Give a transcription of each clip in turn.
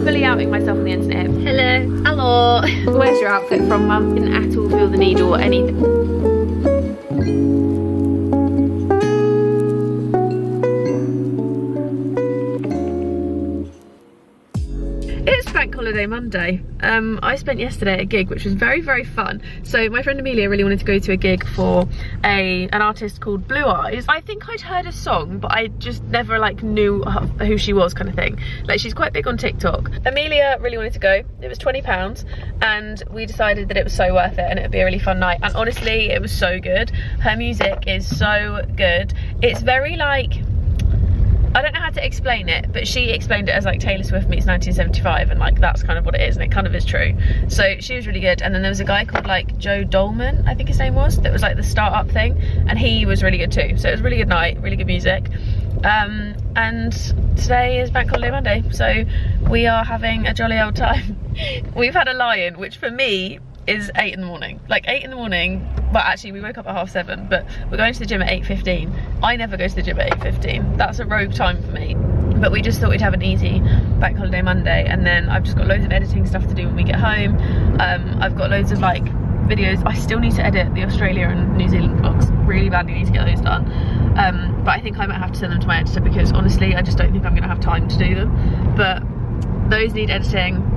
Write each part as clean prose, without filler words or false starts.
fully outing myself on the internet. Hello. Hello. Where's your outfit from, Mum? Didn't at all feel the need or anything. It's Bank Holiday Monday. I spent yesterday at a gig which was very, very fun. So my friend Amelia really wanted to go to a gig for an artist called Blue Eyes. I think I'd heard a song, but I just never like knew who she was, kind of thing. Like, she's quite big on TikTok. Amelia really wanted to go. It was £20 and we decided that it was so worth it and it would be a really fun night. And honestly, it was so good. Her music is so good. It's very like, I don't know how to explain it, but she explained it as like Taylor Swift meets 1975, and like that's kind of what it is, and it kind of is true. So she was really good. And then there was a guy called like Joe Dolman, I think his name was, that was like the startup thing, and he was really good too. So it was a really good night, really good music. And today is Bank Holiday Monday, so we are having a jolly old time. We've had a lie-in, which for me is 8 in the morning. Like 8 in the morning, well actually we woke up at 7:30, but we're going to the gym at 8:15. I never go to the gym at 8:15. That's a rogue time for me. But we just thought we'd have an easy Bank Holiday Monday, and then I've just got loads of editing stuff to do when we get home. I've got loads of like videos. I still need to edit the Australia and New Zealand vlogs. Really badly need to get those done. But I think I might have to send them to my editor because honestly I just don't think I'm gonna have time to do them. But those need editing.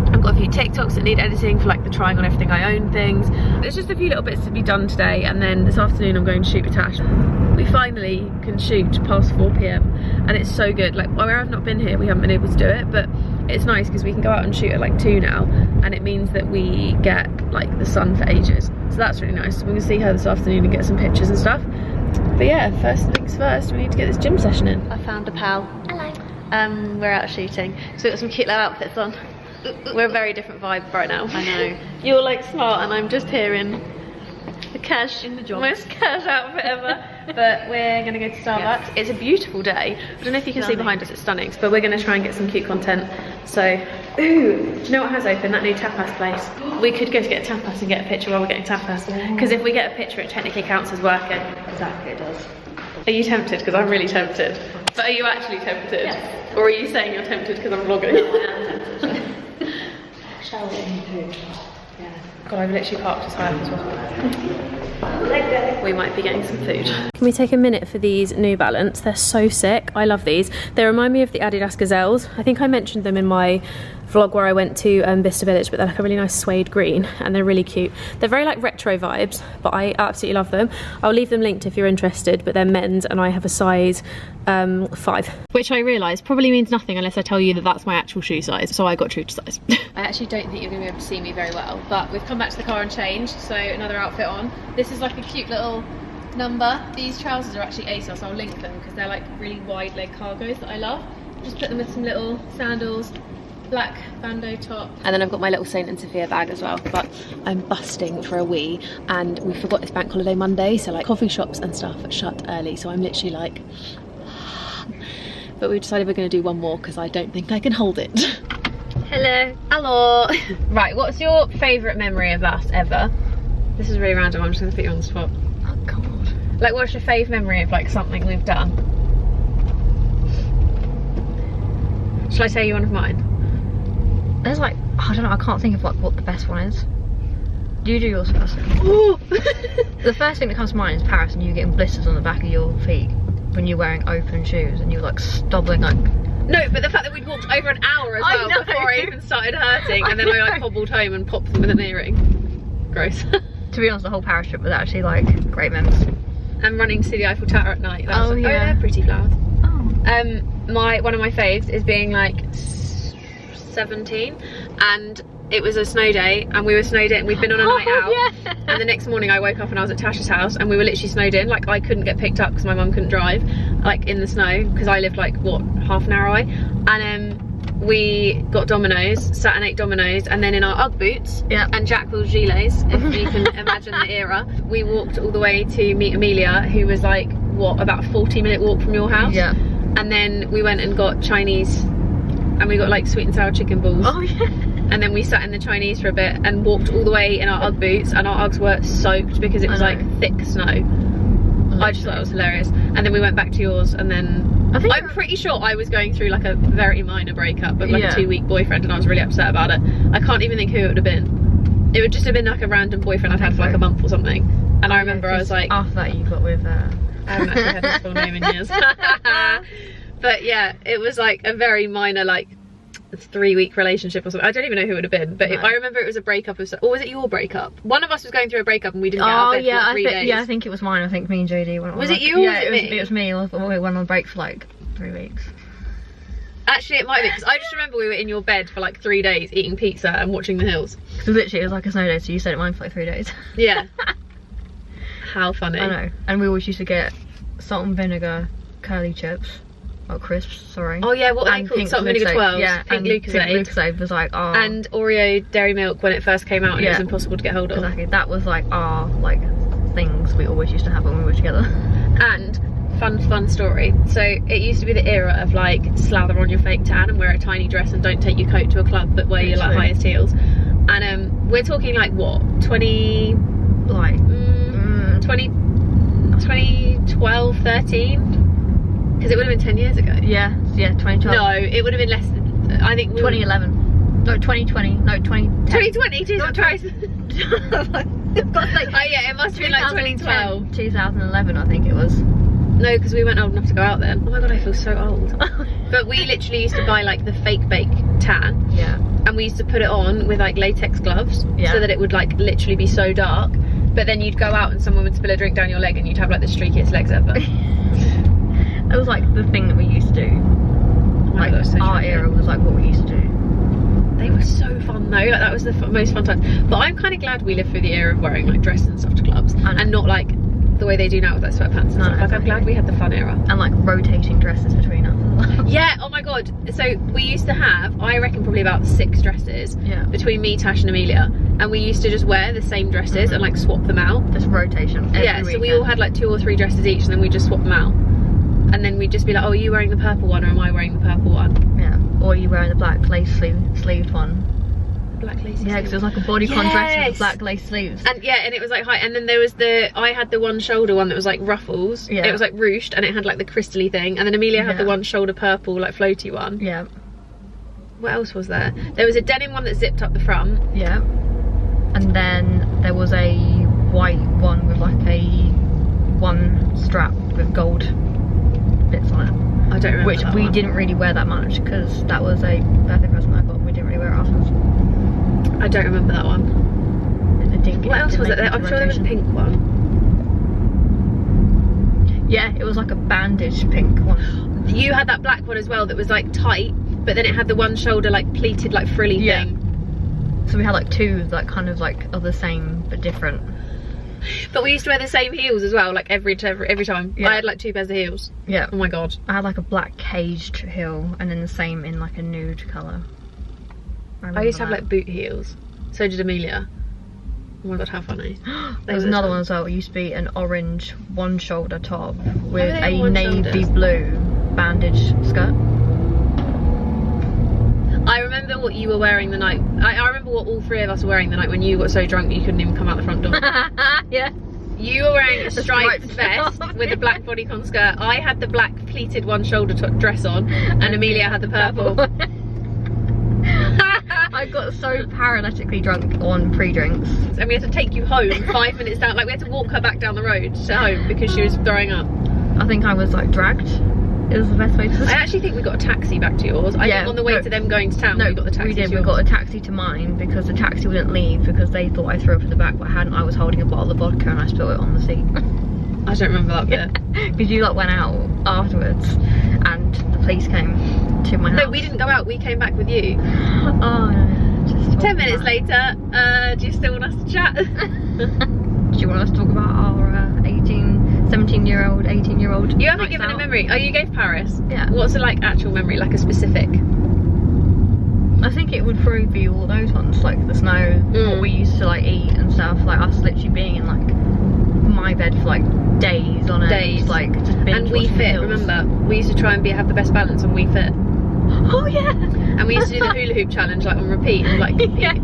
I've got a few TikToks that need editing for like the trying on everything I own things. There's just a few little bits to be done today, and then this afternoon I'm going to shoot with Tash. We finally can shoot past 4 PM and it's so good. Like where I've not been here we haven't been able to do it, but it's nice because we can go out and shoot at like 2 now, and it means that we get like the sun for ages. So that's really nice. We're gonna see her this afternoon and get some pictures and stuff. But yeah, first things first, we need to get this gym session in. I found a pal. Hello. We're out shooting, so we've got some cute little outfits on. We're a very different vibe right now. I know. You're like smart and I'm just here in the cash, in the job. Most cash outfit ever. But we're gonna go to Starbucks. Yes. It's a beautiful day. I don't know if you can see behind us, it's stunning. But we're gonna try and get some cute content. So, ooh, do you know what has opened? That new tapas place. We could go to get a tapas and get a picture while we're getting tapas. Because if we get a picture, it technically counts as working. Exactly, it does. Are you tempted? Because I'm really tempted. But are you actually tempted? Yes. Or are you saying you're tempted because I'm vlogging? No, I am tempted. Shall we? Yeah. God, I've literally parked as high up as well. We might be getting some food. Can we take a minute for these New Balance? They're so sick. I love these. They remind me of the Adidas Gazelles. I think I mentioned them in my vlog where I went to BESTIE Village, but they're like a really nice suede green and they're really cute. They're very like retro vibes, but I absolutely love them. I'll leave them linked if you're interested, but they're men's and I have a size 5. Which I realise probably means nothing unless I tell you that that's my actual shoe size, so I got true to size. I actually don't think you're going to be able to see me very well, but we've come back to the car and changed, so another outfit on. This is like a cute little number. These trousers are actually ASOS, I'll link them because they're like really wide leg cargos that I love. Just put them with some little sandals, black bandeau top, and then I've got my little Saint and Sophia bag as well. But I'm busting for a wee, and we forgot it's Bank Holiday Monday, so like coffee shops and stuff shut early, so I'm literally like but we decided we're going to do one more because I don't think I can hold it. Hello. Hello. Right, what's your favourite memory of us ever? This is really random, I'm just going to put you on the spot. Oh god. Like, what's your fave memory of like something we've done? Shall I tell you one of mine? There's like, I don't know, I can't think of like what the best one is. You do yours first. Ooh. The first thing that comes to mind is Paris and you getting blisters on the back of your feet when you're wearing open shoes and you're like stubbling like... No, but the fact that we'd walked over an hour as well before I even started hurting, and then I like hobbled home and popped them with an earring. Gross. To be honest, the whole Paris trip was actually like great memories. And running to see the Eiffel Tower at night. That was like, yeah. Oh, they're pretty flowers. Oh. One of my faves is being like 17 and it was a snow day and we were snowed in and we'd been on a night out. Yeah. And the next morning I woke up and I was at Tash's house and we were literally snowed in. Like I couldn't get picked up because my mum couldn't drive, like in the snow, because I lived like what, half an hour away. And we got Domino's, sat and ate Domino's, and then in our Ugg boots and Jack Wills gilets, if you can imagine the era, we walked all the way to meet Amelia, who was like what, about a 40-minute walk from your house. Yeah. And then we went and got Chinese and we got like sweet and sour chicken balls. Oh yeah. And then we sat in the Chinese for a bit and walked all the way in our Ugg boots, and our Uggs were soaked because it was like thick snow. I just thought it was hilarious. And then we went back to yours and then I'm pretty sure I was going through like a very minor breakup with like a 2-week boyfriend, and I was really upset about it. I can't even think who it would have been. It would just have been like a random boyfriend I'd had for like a month or something. And I remember I was like, after that you got with I haven't actually had his full name in years. But yeah, it was like a very minor like 3-week relationship or something. I don't even know who it would have been, but I remember it was a breakup of, or was it your breakup? One of us was going through a breakup and we didn't get out of bed for like 3 days. Yeah, I think it was mine. I think me and JD went on. Was it you or yeah, was it me? It was me. We went on break for like 3 weeks. Actually, it might be, because I just remember we were in your bed for like 3 days eating pizza and watching the hills. So literally it was like a snow day, so you stayed at mine for like 3 days. Yeah. How funny. I know. And we always used to get salt and vinegar curly chips. Oh, crisps, sorry. Oh yeah, what were they called? Salt and vinegar 12s. Yeah, Pink Lucozade was like our... And Oreo dairy milk when it first came out and it was impossible to get hold of. Exactly, that was like our like things we always used to have when we were together. And fun story. So it used to be the era of like slather on your fake tan and wear a tiny dress and don't take your coat to a club but wear your like highest heels. And we're talking like what, 2012, 13? Because it would have been 10 years ago. Yeah, 2012. No, it would have been less than, I think 2011. No, 2020. No, 2010. 2020, Jesus Christ. Oh yeah, it must have been like 2012. 2011, I think it was. No, because we weren't old enough to go out then. Oh my god, I feel so old. But we literally used to buy like the fake bake tan. Yeah. And we used to put it on with like latex gloves. Yeah. So that it would like literally be so dark. But then you'd go out and someone would spill a drink down your leg and you'd have like the streakiest legs ever. That was like the thing that we used to do. Like so our era was like what we used to do. They were so fun though, like that was the most fun time. But I'm kind of glad we lived through the era of wearing like dresses and stuff to clubs and not like the way they do now with like sweatpants and stuff. Like I'm glad we had the fun era. And like rotating dresses between us. Yeah, oh my god. So we used to have, I reckon probably about 6 dresses between me, Tash and Amelia. And we used to just wear the same dresses and like swap them out. Just rotation every so we all had like 2 or 3 dresses each and then we just swap them out. And then we'd just be like, oh, are you wearing the purple one or am I wearing the purple one? Yeah, or are you wearing the black lace sleeved one? Black lace. Yeah, because it was like a bodycon dress with black lace sleeves. And yeah, and it was like high. And then there was I had the one shoulder one that was like ruffles. Yeah. It was like ruched and it had like the crystally thing. And then Amelia had the one shoulder purple, like floaty one. Yeah. What else was there? There was a denim one that zipped up the front. Yeah. And then there was a white one with like a one strap with gold bits on it. I don't remember. Which we didn't really wear that much because that was a birthday present I got. We didn't really wear it afterwards. I don't remember that one. What else was it? I'm sure there was a pink one. Yeah, it was like a bandage pink one. You had that black one as well that was like tight, but then it had the one shoulder like pleated like frilly thing. So we had like 2 that kind of like are the same but different. But we used to wear the same heels as well, like every time. Yeah. I had like 2 pairs of heels. Yeah. Oh my god. I had like a black caged heel and then the same in like a nude colour. I used to have like boot heels. So did Amelia. Oh my god, how funny. There was another one as well. It used to be an orange one shoulder top with a navy blue bandage skirt. I remember what you were wearing the night. I remember what all 3 of us were wearing the night when you got so drunk that you couldn't even come out the front door. Yeah. You were wearing a striped vest with a black bodycon skirt. I had the black pleated one shoulder dress on, and Amelia had the purple. I got so paralytically drunk on pre-drinks. And we had to take you home 5 minutes down. Like we had to walk her back down the road to home because she was throwing up. I think I was like dragged. It was the best way to say. I actually think we got a taxi back to yours. I think on the way to them going to town, we got the taxi. We did. We got a taxi to mine because the taxi wouldn't leave because they thought I threw up at the back, but I hadn't. I was holding a bottle of vodka and I spilled it on the seat. I don't remember that bit. Because you like went out afterwards and the police came to my house. No, we didn't go out. We came back with you. Oh no. Just 10 minutes later. Do you still want us to chat? Do you want us to talk about our 17-year-old, 18-year-old? You haven't given a memory. Oh, you gave Paris? Yeah. What's a like actual memory, like a specific? I think it would probably be all those ones, like the snow, what we used to like eat and stuff, like us literally being in like my bed for like days on end, like just binge and We Fit, remember? We used to try and have the best balance on We Fit. Oh yeah. And we used to do the hula hoop challenge like on repeat and like yeah.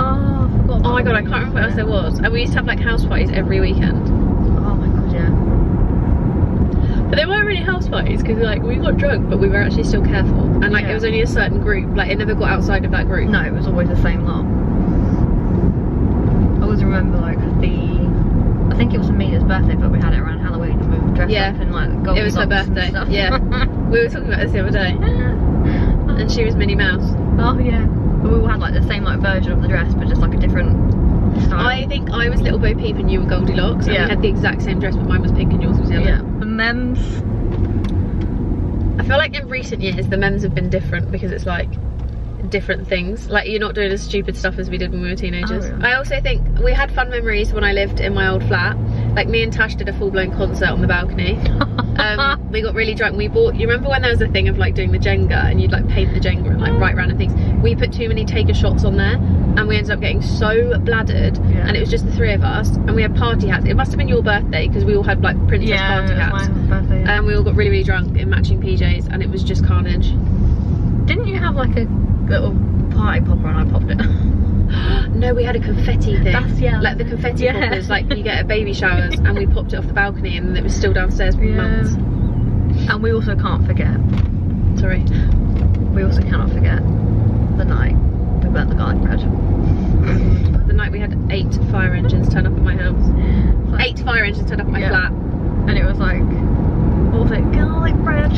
Oh, I forgot. Oh my god, I can't remember what else there was. And we used to have like house parties every weekend. Oh my god, yeah. But they weren't really house parties because like we got drunk, but we were actually still careful. And like it was only a certain group. Like it never got outside of that group. No, it was always the same lot. I always remember like I think it was Amelia's birthday, but we had it around Halloween and we were dressed up in like gold. It was her birthday. Yeah. We were talking about this the other day. And she was Minnie Mouse. Oh yeah. But we all had like the same like version of the dress, but just like a different style. I think I was Little Bo Peep and you were Goldilocks. And we had the exact same dress, but mine was pink and yours was yellow. Yeah. The memes. I feel like in recent years the memes have been different because it's like different things. Like you're not doing as stupid stuff as we did when we were teenagers. Oh, yeah. I also think we had fun memories when I lived in my old flat. Like me and Tash did a full-blown concert on the balcony. We got really drunk. You remember when there was a thing of like doing the Jenga and you'd like paint the Jenga and like write random things? We put too many taker shots on there and we ended up getting so bladdered, and it was just the three of us, and we had party hats. It must have been your birthday because we all had like princess party hats. My birthday, and we all got really drunk in matching PJs and it was just carnage. Didn't you have like a little party popper and I popped it? No, we had a confetti thing. That's like the confetti poppers, like you get at baby showers, and we popped it off the balcony and it was still downstairs for months. And we also can't forget. Sorry. We also cannot forget the night we burnt the garlic bread. The night we had 8 fire engines turn up at my house. Like, 8 fire engines turned up at my flat. And it was like, what was it? Garlic bread.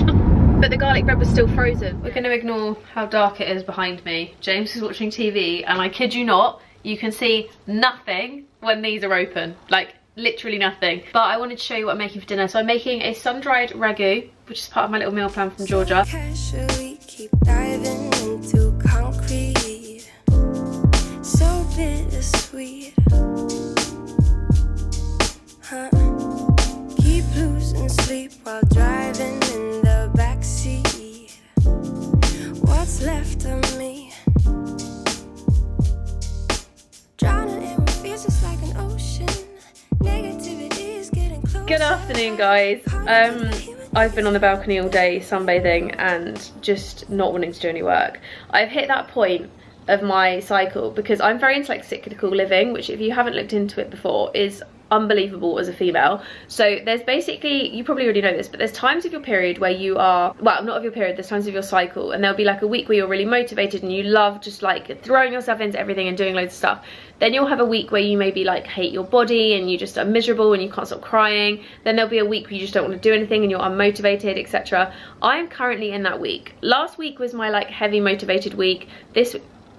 But the garlic bread was still frozen. We're going to ignore how dark it is behind me. James is watching TV and I kid you not, you can see nothing when these are open. Like literally nothing. But I wanted to show you what I'm making for dinner. So I'm making a sun-dried ragu, which is part of my little meal plan from Georgia. Casually keep diving into concrete. So bittersweet. Huh? Keep losing sleep while driving in the backseat. What's left of me? Drowning in what feels just like an ocean. Negativity is getting closer. Good afternoon, guys. I've been on the balcony all day sunbathing and just not wanting to do any work. I've hit that point of my cycle because I'm very into like cyclical living, which if you haven't looked into it before is unbelievable as a female. So there's basically, you probably already know this, but there's times of your period where you are, well, not of your period, there's times of your cycle, and there'll be like a week where you're really motivated and you love just like throwing yourself into everything and doing loads of stuff. Then you'll have a week where you maybe like hate your body and you just are miserable and you can't stop crying. Then there'll be a week where you just don't want to do anything and you're unmotivated, etc. I'm currently in that week. Last week was my like heavy motivated week. It's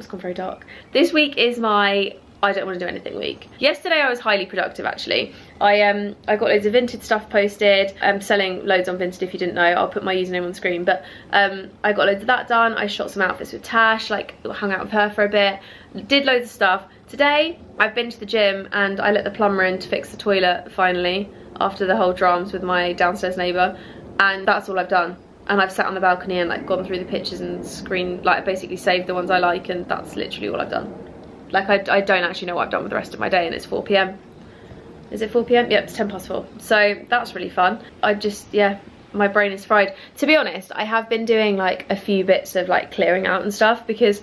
gone very dark. This week is my I don't want to do anything week. Yesterday I was highly productive actually. I got loads of Vinted stuff posted. I'm selling loads on Vinted if you didn't know. I'll put my username on the screen. But I got loads of that done. I shot some outfits with Tash, like hung out with her for a bit. Did loads of stuff. Today I've been to the gym and I let the plumber in to fix the toilet finally after the whole dramas with my downstairs neighbour. And that's all I've done. And I've sat on the balcony and like gone through the pictures and screened, like basically saved the ones I like, and that's literally all I've done. Like I don't actually know what I've done with the rest of my day, and it's 4 PM. Is it 4 PM? Yep, it's 4:10. So that's really fun. I just, yeah, my brain is fried. To be honest, I have been doing like a few bits of like clearing out and stuff because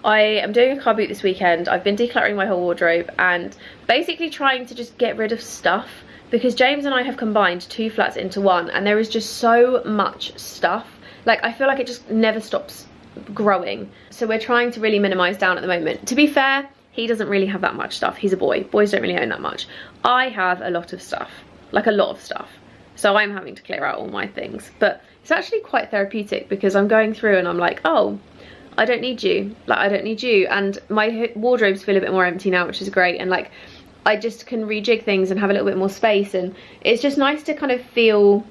I am doing a car boot this weekend. I've been decluttering my whole wardrobe and basically trying to just get rid of stuff because James and I have combined 2 flats into one and there is just so much stuff. Like I feel like it just never stops growing. So we're trying to really minimize down at the moment. To be fair, he doesn't really have that much stuff. He's a boy. Boys don't really own that much. I have a lot of stuff, like a lot of stuff. So I'm having to clear out all my things. But it's actually quite therapeutic because I'm going through and I'm like, oh, I don't need you. Like, I don't need you. And my wardrobes feel a bit more empty now, which is great. And like, I just can rejig things and have a little bit more space. And it's just nice to kind of feel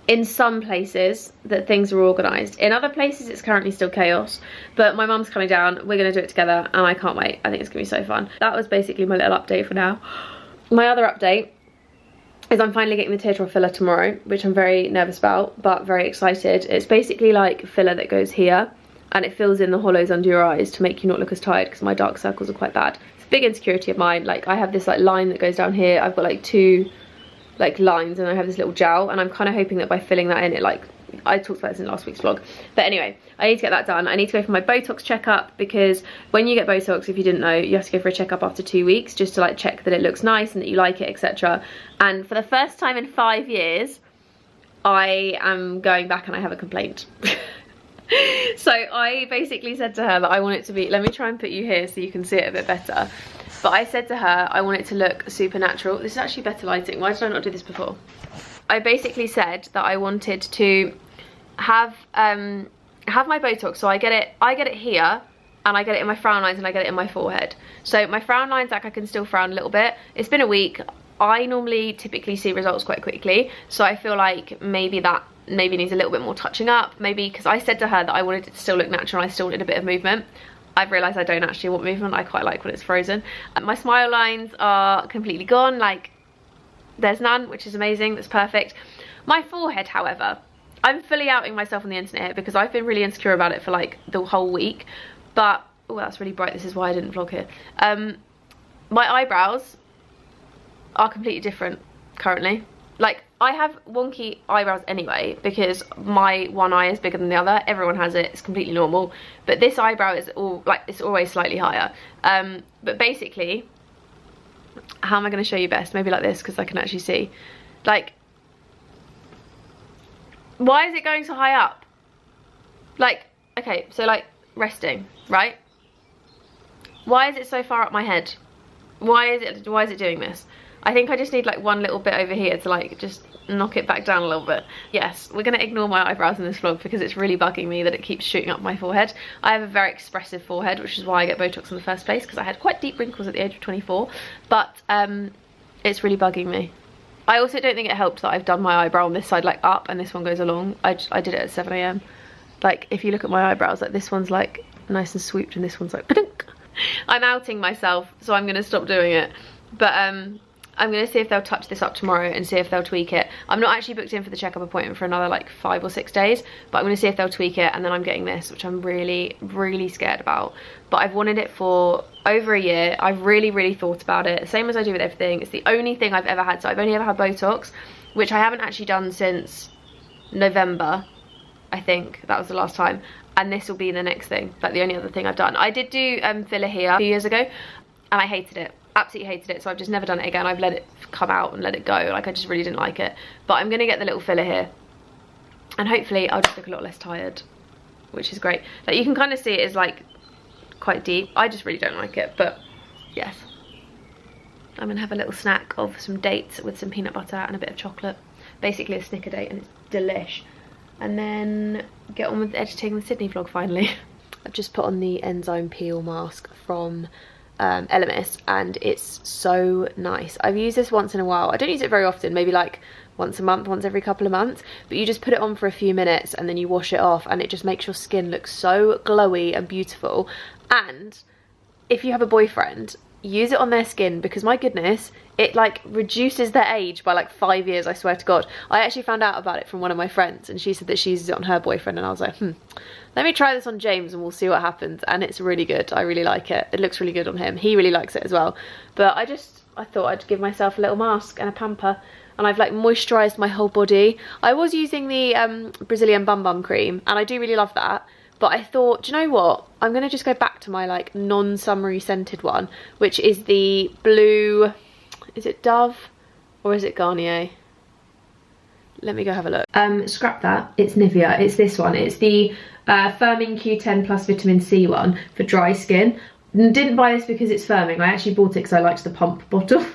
in some places that things are organised. In other places it's currently still chaos, but my mum's coming down, we're going to do it together and I can't wait. I think it's going to be so fun. That was basically my little update for now. My other update is I'm finally getting the teardrop filler tomorrow, which I'm very nervous about but very excited. It's basically like filler that goes here and it fills in the hollows under your eyes to make you not look as tired because my dark circles are quite bad. It's a big insecurity of mine. Like I have this like line that goes down here. I've got like 2 like lines and I have this little gel and I'm kind of hoping that by filling that in it, like I talked about this in last week's vlog, but anyway, I need to get that done. I need to go for my Botox checkup because when you get Botox, if you didn't know, you have to go for a checkup after 2 weeks just to like check that it looks nice and that you like it, etc. And for the first time in 5 years I am going back and I have a complaint. So I basically said to her that I want it to be, let me try and put you here so you can see it a bit better. But I said to her, I want it to look supernatural. This is actually better lighting. Why did I not do this before? I basically said that I wanted to have my Botox. So I get it here, and I get it in my frown lines, and I get it in my forehead. So my frown lines, like I can still frown a little bit. It's been a week. I typically see results quite quickly. So I feel like maybe that needs a little bit more touching up. Maybe because I said to her that I wanted it to still look natural and I still wanted a bit of movement. I've realised I don't actually want movement. I quite like when it's frozen. My smile lines are completely gone. Like, there's none, which is amazing. That's perfect. My forehead, however, I'm fully outing myself on the internet here because I've been really insecure about it for like the whole week. But, oh, that's really bright. This is why I didn't vlog here. My eyebrows are completely different currently. Like, I have wonky eyebrows anyway because my one eye is bigger than the other. Everyone has it. It's completely normal. But this eyebrow is all like, it's always slightly higher. But basically, how am I going to show you best? Maybe like this because I can actually see. Like, why is it going so high up? Like, okay, so like resting, right? Why is it so far up my head? Why is it doing this? I think I just need like one little bit over here to like just knock it back down a little bit. Yes, we're gonna ignore my eyebrows in this vlog because it's really bugging me that it keeps shooting up my forehead. I have a very expressive forehead, which is why I get Botox in the first place, because I had quite deep wrinkles at the age of 24. But it's really bugging me. I also don't think it helped that I've done my eyebrow on this side like up and this one goes along. I did it at 7 AM. Like, if you look at my eyebrows, like this one's like nice and swooped and this one's like I'm outing myself, so I'm gonna stop doing it. But I'm going to see if they'll touch this up tomorrow and see if they'll tweak it. I'm not actually booked in for the checkup appointment for another like 5 or 6 days, but I'm going to see if they'll tweak it, and then I'm getting this, which I'm really, really scared about. But I've wanted it for over a year. I've really, really thought about it, same as I do with everything. It's the only thing I've ever had. So I've only ever had Botox, which I haven't actually done since November. I think that was the last time. And this will be the next thing, like the only other thing I've done. I did do filler here a few years ago, and I hated it. Absolutely hated it, so I've just never done it again. I've let it come out and let it go. Like, I just really didn't like it. But I'm gonna get the little filler here, and hopefully I'll just look a lot less tired, which is great. Like, you can kind of see it is like quite deep. I just really don't like it, but yes. I'm gonna have a little snack of some dates with some peanut butter and a bit of chocolate. Basically a Snicker date, and it's delish. And then get on with editing the Sydney vlog finally. I've just put on the enzyme peel mask from Elemis, and it's so nice. I've used this once in a while. I don't use it very often, maybe like once a month, once every couple of months, but you just put it on for a few minutes and then you wash it off, and it just makes your skin look so glowy and beautiful. And if you have a boyfriend, use it on their skin, because my goodness, it like reduces their age by like 5 years, I swear to God. I actually found out about it from one of my friends, and she said that she uses it on her boyfriend, and I was like, let me try this on James and we'll see what happens. And it's really good. I really like it. It looks really good on him. He really likes it as well. But I thought I'd give myself a little mask and a pamper, and I've like moisturised my whole body. I was using the Brazilian Bum Bum cream, and I do really love that. But I thought, do you know what? I'm going to just go back to my like non-summery scented one, which is the blue, is it Dove or is it Garnier? Let me go have a look. Scrap that, it's Nivea. It's this one. It's the Firming Q10 Plus Vitamin C one for dry skin. Didn't buy this because it's firming. I actually bought it because I liked the pump bottle.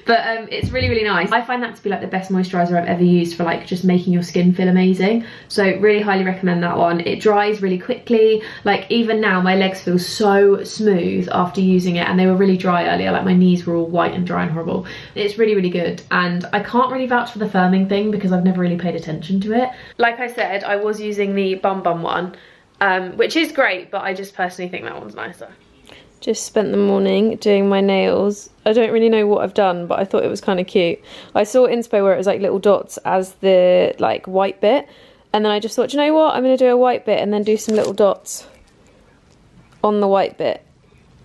But it's really, really nice. I find that to be like the best moisturiser I've ever used for like just making your skin feel amazing. So really highly recommend that one. It dries really quickly. Like, even now my legs feel so smooth after using it, and they were really dry earlier. Like, my knees were all white and dry and horrible. It's really, really good. And I can't really vouch for the firming thing because I've never really paid attention to it. Like I said, I was using the Bum Bum one, which is great, but I just personally think that one's nicer. Just spent the morning doing my nails. I don't really know what I've done, but I thought it was kind of cute. I saw inspo where it was like little dots as the like white bit, and then I just thought, do you know what, I'm going to do a white bit and then do some little dots on the white bit.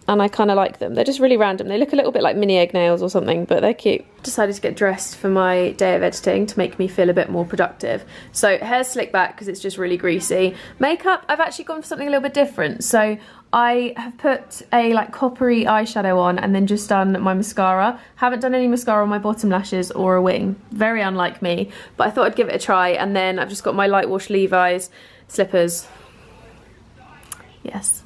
and I kind of like them. They're just really random. They look a little bit like mini egg nails or something, but they're cute. Decided to get dressed for my day of editing to make me feel a bit more productive. So hair's slicked back because it's just really greasy. Makeup, I've actually gone for something a little bit different. So I have put a like coppery eyeshadow on and then just done my mascara. Haven't done any mascara on my bottom lashes or a wing. Very unlike me, but I thought I'd give it a try. And then I've just got my light wash Levi's slippers. Yes.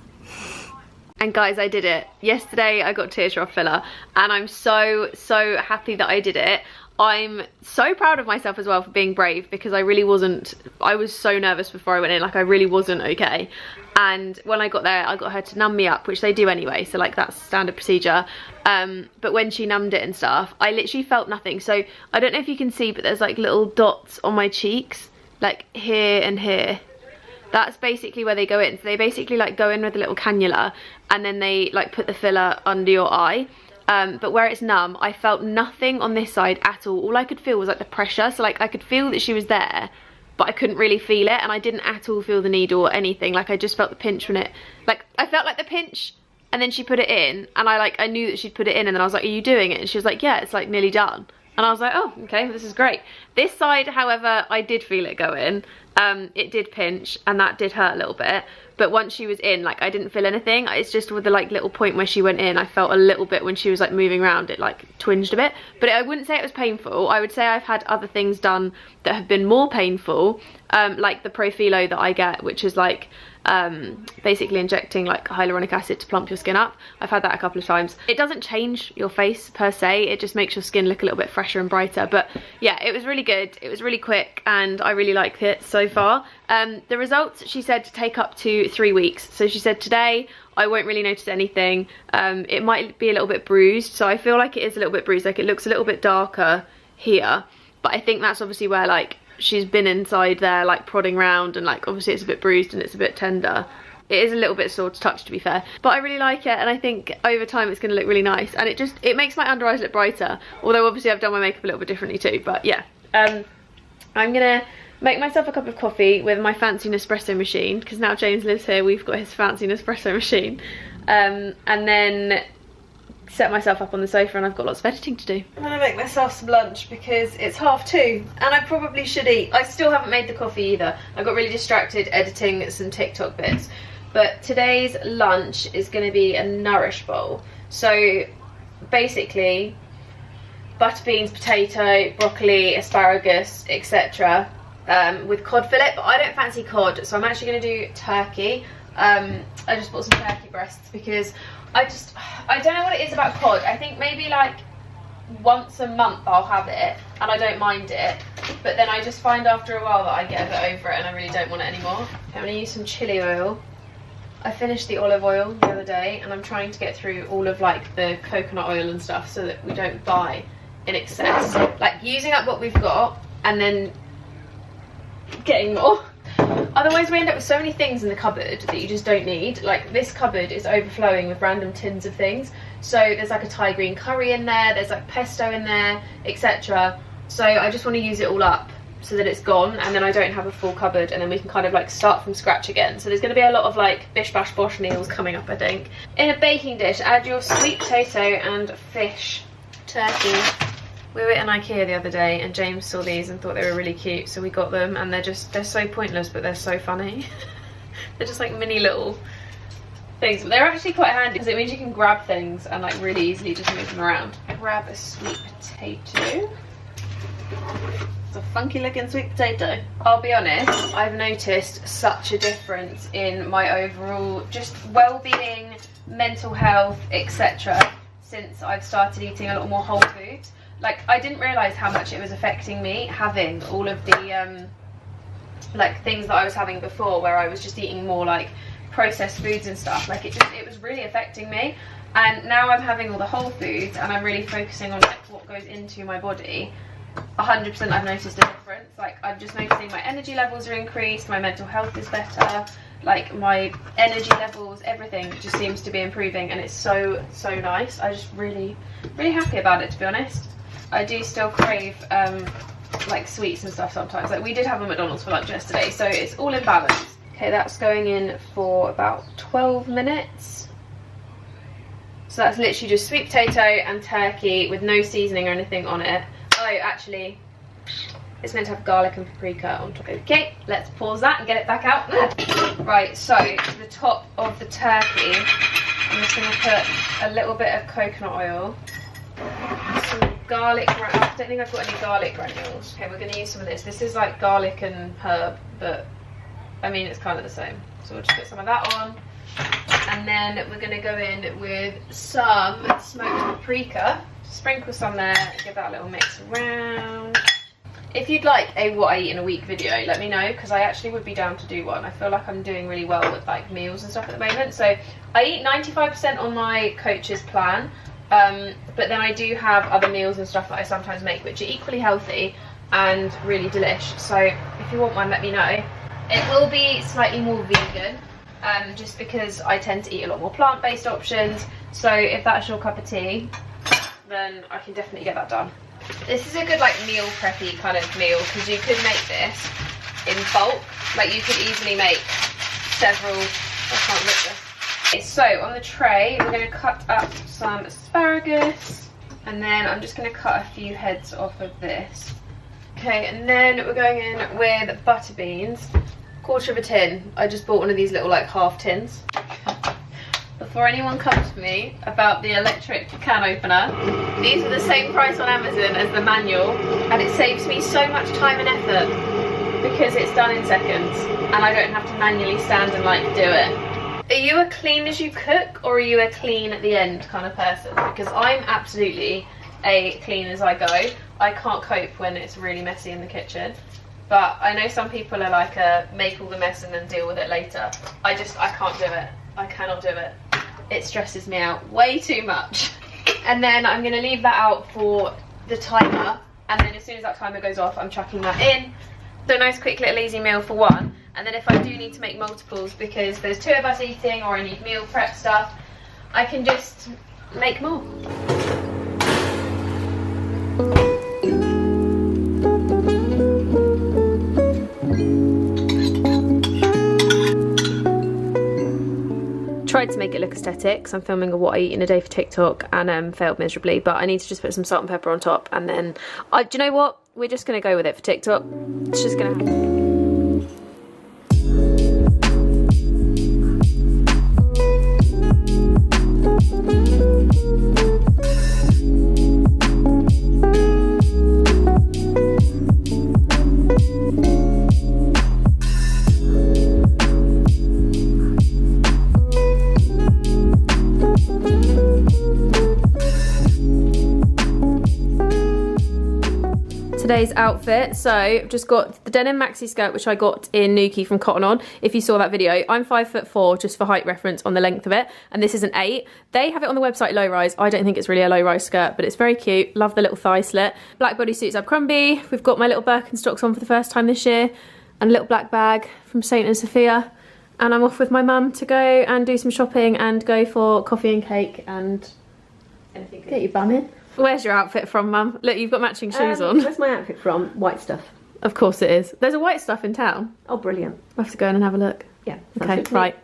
And guys, I did it. Yesterday I got teardrop filler and I'm so happy that I did it. I'm so proud of myself as well for being brave, because I was so nervous before I went in, like I really wasn't okay. And when I got there, I got her to numb me up, which they do anyway, so like that's standard procedure. But when she numbed it and stuff, I literally felt nothing. So I don't know if you can see, but there's like little dots on my cheeks, like here and here. That's basically where they go in. So they basically like go in with a little cannula and then they like put the filler under your eye. But where it's numb, I felt nothing on this side at all. All I could feel was like the pressure. So like I could feel that she was there, but I couldn't really feel it. And I didn't at all feel the needle or anything. Like I just felt the pinch when it, like I felt like the pinch, and then she put it in and I knew that she'd put it in, and then I was like, are you doing it? And she was like, yeah, it's like nearly done. And I was like, oh, okay, this is great. This side, however, I did feel it go in. It did pinch and that did hurt a little bit. But once she was in, like I didn't feel anything. It's just with the like little point where she went in, I felt a little bit when she was like moving around, it like twinged a bit. But I wouldn't say it was painful. I would say I've had other things done that have been more painful. Like the Profilo that I get, which is like basically injecting like hyaluronic acid to plump your skin up. I've had that a couple of times. It doesn't change your face per se, it just makes your skin look a little bit fresher and brighter. But yeah, it was really good, it was really quick, and I really liked it so far. The results, she said, to take up to 3 weeks. So she said today I won't really notice anything. It might be a little bit bruised, so I feel like it is a little bit bruised, like it looks a little bit darker here, but I think that's obviously where like she's been inside there like prodding around, and like obviously it's a bit bruised and it's a bit tender. It is a little bit sore to touch, to be fair, but I really like it, and I think over time it's going to look really nice, and it makes my under eyes look brighter, although obviously I've done my makeup a little bit differently too. But yeah, I'm gonna make myself a cup of coffee with my fancy Nespresso machine, because now James lives here, we've got his fancy Nespresso machine, and then set myself up on the sofa, and I've got lots of editing to do. I'm gonna make myself some lunch because it's 2:30 and I probably should eat. I still haven't made the coffee either. I got really distracted editing some TikTok bits. But today's lunch is gonna be a nourish bowl. So basically butter beans, potato, broccoli, asparagus, etc. With cod fillet, but I don't fancy cod, so I'm actually gonna do turkey. I just bought some turkey breasts because I don't know what it is about cod. I think maybe like once a month I'll have it and I don't mind it, but then I just find after a while that I get a bit over it and I really don't want it anymore. I'm going to use some chili oil. I finished the olive oil the other day and I'm trying to get through all of like the coconut oil and stuff so that we don't buy in excess. Like using up what we've got and then getting more. Otherwise we end up with so many things in the cupboard that you just don't need. Like this cupboard is overflowing with random tins of things. So there's like a Thai green curry in there, there's like pesto in there, etc. So I just want to use it all up so that it's gone, and then I don't have a full cupboard, and then we can kind of like start from scratch again. So there's going to be a lot of like bish bash bosh meals coming up, I think. In a baking dish, add your sweet potato and fish turkey. We were in IKEA the other day and James saw these and thought they were really cute, so we got them, and they're so pointless but they're so funny. They're just like mini little things, but they're actually quite handy because it means you can grab things and like really easily just move them around. Grab a sweet potato. It's a funky looking sweet potato. I'll be honest, I've noticed such a difference in my overall just well-being, mental health, etc. since I've started eating a lot more whole foods. Like I didn't realise how much it was affecting me having all of the like things that I was having before, where I was just eating more like processed foods and stuff. Like it was really affecting me, and now I'm having all the whole foods and I'm really focusing on like what goes into my body. 100% I've noticed a difference. Like I'm just noticing my energy levels are increased, my mental health is better, like my energy levels, everything just seems to be improving, and it's so nice. I'm just really happy about it, to be honest. I do still crave like sweets and stuff sometimes. Like we did have a McDonald's for lunch yesterday, so it's all in balance. Okay, that's going in for about 12 minutes. So that's literally just sweet potato and turkey with no seasoning or anything on it. Oh, actually, it's meant to have garlic and paprika on top. Okay, let's pause that and get it back out. Right, so to the top of the turkey, I'm just going to put a little bit of coconut oil, some garlic. I don't think I've got any garlic granules. Okay, we're going to use some of this. This is like garlic and herb, but I mean it's kind of the same. So we'll just put some of that on. And then we're going to go in with some smoked paprika. Sprinkle some there, give that a little mix around. If you'd like a what I eat in a week video, let me know, because I actually would be down to do one. I feel like I'm doing really well with like meals and stuff at the moment. So I eat 95% on my coach's plan, but then I do have other meals and stuff that I sometimes make which are equally healthy and really delish. So if you want one, let me know. It will be slightly more vegan, just because I tend to eat a lot more plant-based options. So if that's your cup of tea, then I can definitely get that done. This is a good like meal preppy kind of meal, because you could make this in bulk. Like you could easily make several. I can't rip this. Okay, so on the tray we're going to cut up some asparagus, and then I'm just going to cut a few heads off of this. Okay, and then we're going in with butter beans. Quarter of a tin. I just bought one of these little like half tins. Before anyone comes to me about the electric can opener, these are the same price on Amazon as the manual, and it saves me so much time and effort because it's done in seconds and I don't have to manually stand and like do it. Are you a clean as you cook, or are you a clean at the end kind of person? Because I'm absolutely a clean as I go. I can't cope when it's really messy in the kitchen. But I know some people are like make all the mess and then deal with it later. I can't do it. I cannot do it. It stresses me out way too much. And then I'm going to leave that out for the timer, and then as soon as that timer goes off, I'm chucking that in. So a nice quick little easy meal for one, and then if I do need to make multiples because there's 2 of us eating or I need meal prep stuff, I can just make more. Tried to make it look aesthetic, so I'm filming a what I eat in a day for TikTok and failed miserably, but I need to just put some salt and pepper on top, and then do you know what, we're just gonna go with it for TikTok. It's just gonna happen. Today's outfit, so I've just got the denim maxi skirt which I got in Nuki from Cotton On. If you saw that video, I'm 5'4", just for height reference on the length of it, and this is an 8. They have it on the website low rise. I don't think it's really a low rise skirt, but it's very cute. Love the little thigh slit. Black bodysuits Abercrombie. We've got my little Birkenstocks on for the first time this year, and a little black bag from Saint and Sophia, and I'm off with my mum to go and do some shopping and go for coffee and cake and anything good. Get your bum in. Where's your outfit from, Mum? Look, you've got matching shoes on. Where's my outfit from? White stuff. Of course it is. There's a white stuff in town. Oh, brilliant. We'll have to go in and have a look. Yeah. Okay, right.